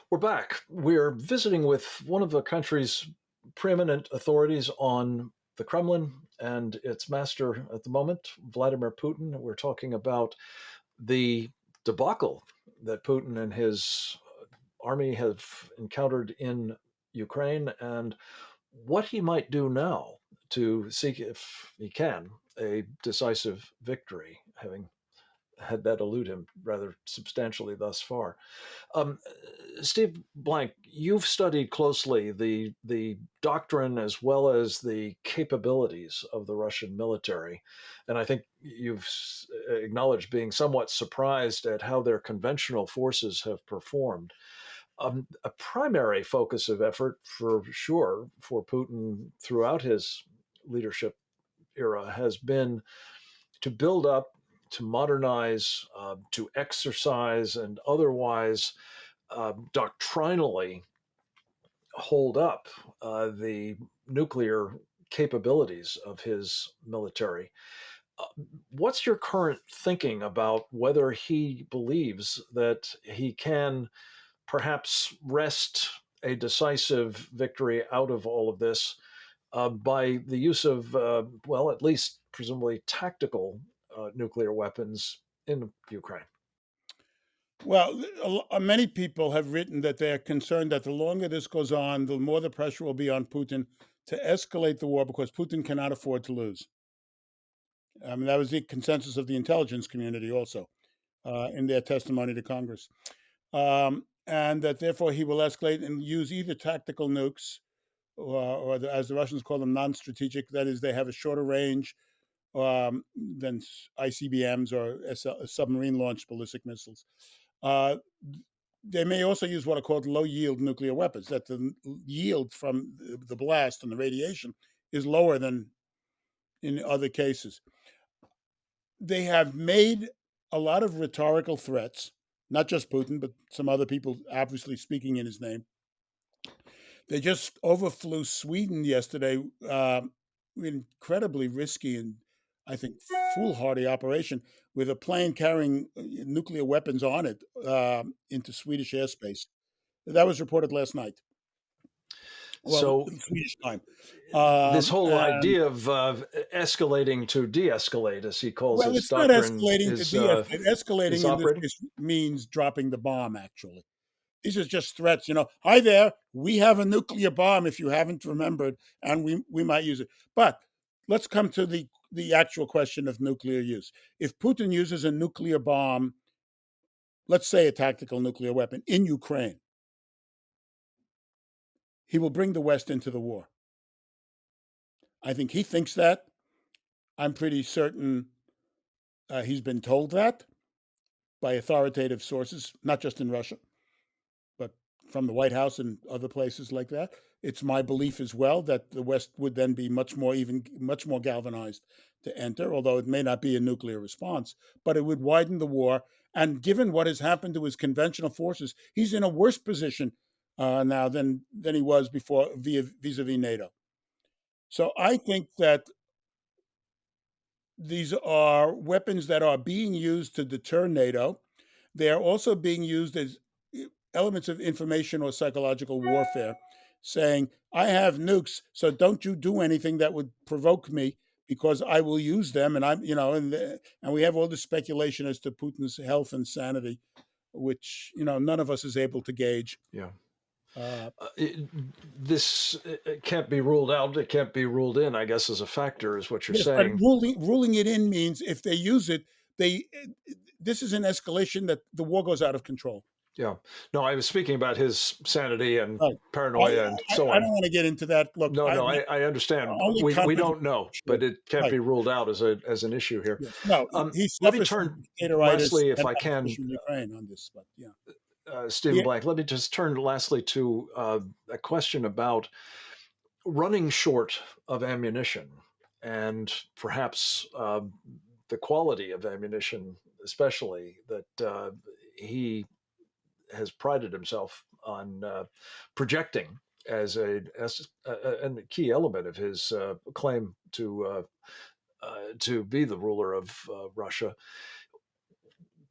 We're back. We're visiting with one of the country's preeminent authorities on the Kremlin and its master at the moment, Vladimir Putin. We're talking about the debacle that Putin and his army have encountered in Ukraine and what he might do now to seek, if he can, a decisive victory, having had that elude him rather substantially thus far. Um, Steve Blank, you've studied closely the doctrine as well as the capabilities of the Russian military, and I think you've acknowledged being somewhat surprised at how their conventional forces have performed. A primary focus of effort, for sure, for Putin throughout his leadership era has been to build up, to modernize, to exercise, and otherwise doctrinally hold up the nuclear capabilities of his military. Uh, what's your current thinking about whether he believes that he can perhaps wrest a decisive victory out of all of this by the use of, well, at least presumably tactical nuclear weapons in Ukraine? Well, many people have written that they are concerned that the longer this goes on, the more the pressure will be on Putin to escalate the war because Putin cannot afford to lose. I mean, that was the consensus of the intelligence community also in their testimony to Congress. And that therefore he will escalate and use either tactical nukes as the Russians call them, non strategic. That is, they have a shorter range than ICBMs or submarine launched ballistic missiles. Uh, they may also use what are called low yield nuclear weapons, that the yield from the blast and the radiation is lower than in other cases. They have made a lot of rhetorical threats, not just Putin, but some other people obviously speaking in his name. They just overflew Sweden yesterday, incredibly risky and I think foolhardy operation with a plane carrying nuclear weapons on it into Swedish airspace. That was reported last night. Well, So Swedish time. this whole And idea of escalating to de-escalate, as he calls well, his it's not doctrine, escalating to de-escalate. is Escalating in this operating. case means dropping the bomb. Actually, these are just threats. Hi there, we have a nuclear bomb. If you haven't remembered, and we might use it. But let's come to the actual question of nuclear use. If Putin uses a nuclear bomb, let's say a tactical nuclear weapon in Ukraine, he will bring the West into the war. I think he thinks that. I'm pretty certain he's been told that by authoritative sources, not just in Russia, but from the White House and other places like that. It's my belief as well that the West would then be much more galvanized to enter, although it may not be a nuclear response, but it would widen the war. And given what has happened to his conventional forces, he's in a worse position now than he was before vis-a-vis NATO. So I think that these are weapons that are being used to deter NATO. They are also being used as elements of information or psychological warfare, saying, I have nukes, so don't you do anything that would provoke me because I will use them. And and we have all this speculation as to Putin's health and sanity, which, none of us is able to gauge. Yeah. Uh, It, this it can't be ruled out. It can't be ruled in, I guess, as a factor, is what you're yes, but saying. ruling it in means if they use it, they this is an escalation that the war goes out of control. Yeah. No, I was speaking about his sanity and Right. I, paranoia and so I don't on. want to get into that. Look, No, no, my I understand. only We comment don't know, sure. but it can't Right. be ruled out as an issue here. Yes. No, he Let me suffers from turn dictatoritis lastly, if and I can, opposition Ukraine on this, but yeah. Stephen Yeah. Blank. Let me just turn lastly to a question about running short of ammunition and perhaps the quality of ammunition, especially that he has prided himself on projecting as a key element of his claim to be the ruler of Russia.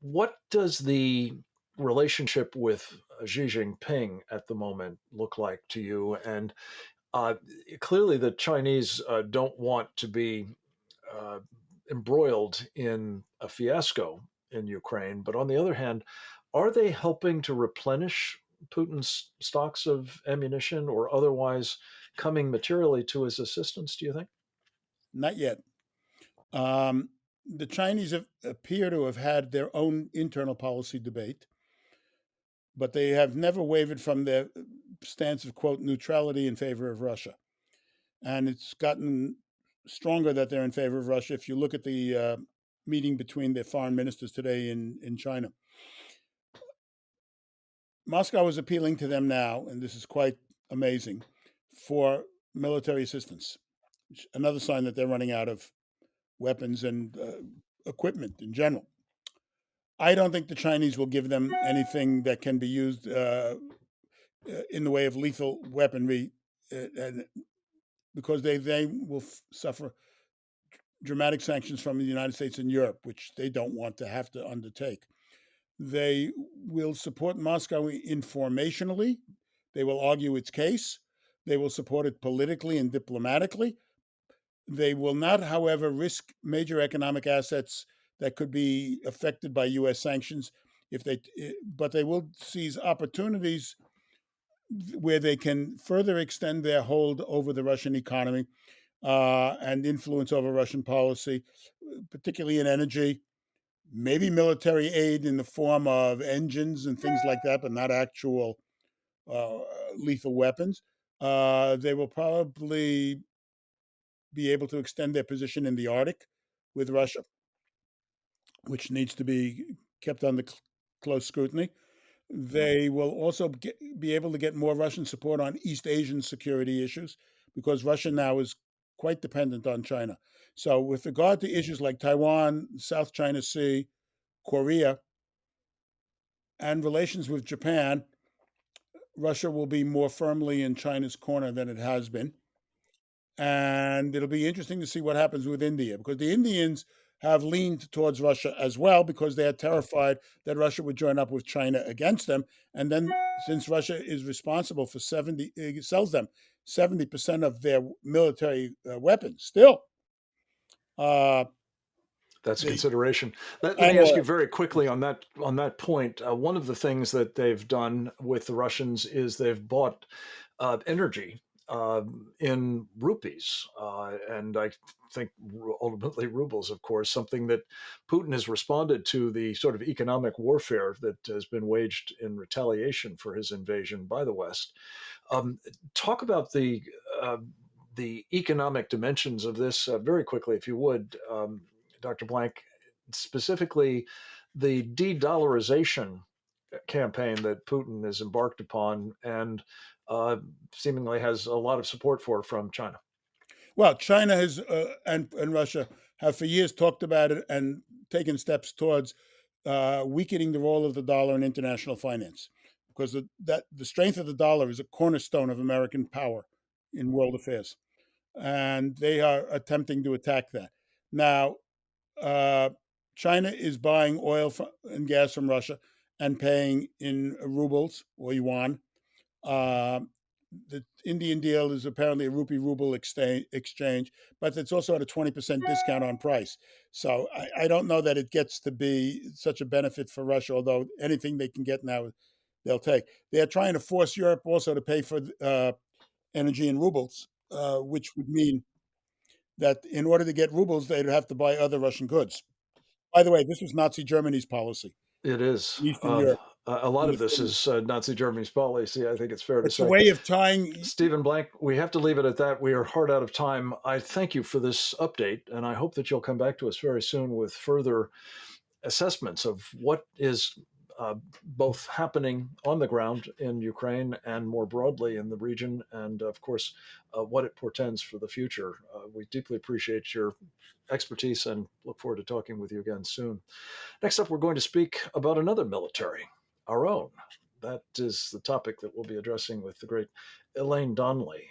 What does the relationship with Xi Jinping at the moment look like to you? And uh, clearly, the Chinese don't want to be uh, embroiled in a fiasco in Ukraine. But on the other hand, are they helping to replenish Putin's stocks of ammunition or otherwise coming materially to his assistance, do you think? Not yet. Um, the Chinese appear to have had their own internal policy debate, but they have never wavered from their stance of, quote, neutrality in favor of Russia. And it's gotten stronger that they're in favor of Russia if you look at the meeting between the foreign ministers today in China. Moscow is appealing to them now, and this is quite amazing, for military assistance. Another sign that they're running out of weapons and equipment in general. I don't think the Chinese will give them anything that can be used in the way of lethal weaponry, and because they will suffer dramatic sanctions from the United States and Europe, which they don't want to have to undertake. They will support Moscow informationally. They will argue its case. They will support it politically and diplomatically. They will not, however, risk major economic assets that could be affected by U.S. sanctions. But they will seize opportunities where they can further extend their hold over the Russian economy and influence over Russian policy, particularly in energy, maybe military aid in the form of engines and things like that, but not actual uh, lethal weapons. They will probably be able to extend their position in the Arctic with Russia, which needs to be kept under close scrutiny. They will also be able to get more Russian support on East Asian security issues because Russia now is quite dependent on China. So, with regard to issues like Taiwan, South China Sea, Korea, and relations with Japan, Russia will be more firmly in China's corner than it has been. And it'll be interesting to see what happens with India because the Indians have leaned towards Russia as well because they are terrified that Russia would join up with China against them. And then, since Russia is responsible for 70, it sells them 70% of their military weapons still. Uh, That's a the consideration. Let and me ask you oil. very quickly on that point. One of the things that they've done with the Russians is they've bought energy in rupees, and I think ultimately rubles, of course, something that Putin has responded to the sort of economic warfare that has been waged in retaliation for his invasion by the West. Um, Talk about uh, the economic dimensions of this very quickly, if you would, Dr. Blank, specifically the de-dollarization campaign that Putin has embarked upon and uh, seemingly has a lot of support for from China. Well, China has and Russia have for years talked about it and taken steps towards weakening the role of the dollar in international finance, because the strength of the dollar is a cornerstone of American power in world affairs, and they are attempting to attack that. Now, uh, China is buying oil and gas from Russia and paying in rubles or yuan. uh, the Indian deal is apparently a rupee ruble exchange, but it's also at a 20% discount on price. So I don't know that it gets to be such a benefit for Russia, although anything they can get now, they'll take. They're trying to force Europe also to pay for energy in rubles, which would mean that in order to get rubles, they'd have to buy other Russian goods. By the way, this was Nazi Germany's policy It is. in Eastern Europe A lot in the of this 40s. is Nazi Germany's policy, I think it's fair to It's a say. way of tying. Stephen Blank, we have to leave it at that. We are hard out of time. I thank you for this update, and I hope that you'll come back to us very soon with further assessments of what is both happening on the ground in Ukraine and more broadly in the region, and of course, what it portends for the future. We deeply appreciate your expertise and look forward to talking with you again soon. Next up, we're going to speak about another military, our own. That is the topic that we'll be addressing with the great Elaine Donnelly.